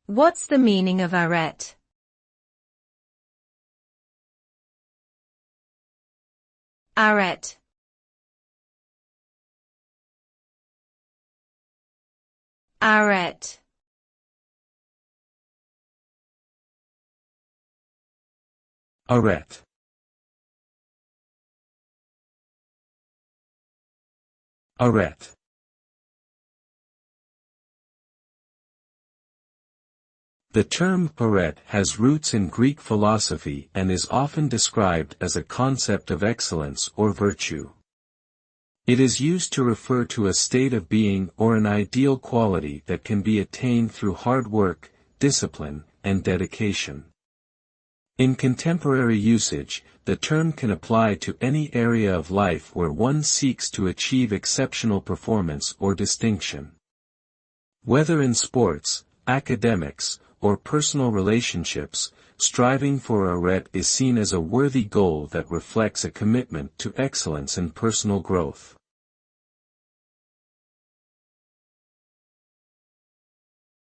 What's the meaning of arête? Arête. Arête. Arête. Arête. The term arête has roots in Greek philosophy and is often described as a concept of excellence or virtue. It is used to refer to a state of being or an ideal quality that can be attained through hard work, discipline, and dedication. In contemporary usage, the term can apply to any area of life where one seeks to achieve exceptional performance or distinction. Whether in sports, academics, or personal relationships, striving for arête is seen as a worthy goal that reflects a commitment to excellence and personal growth.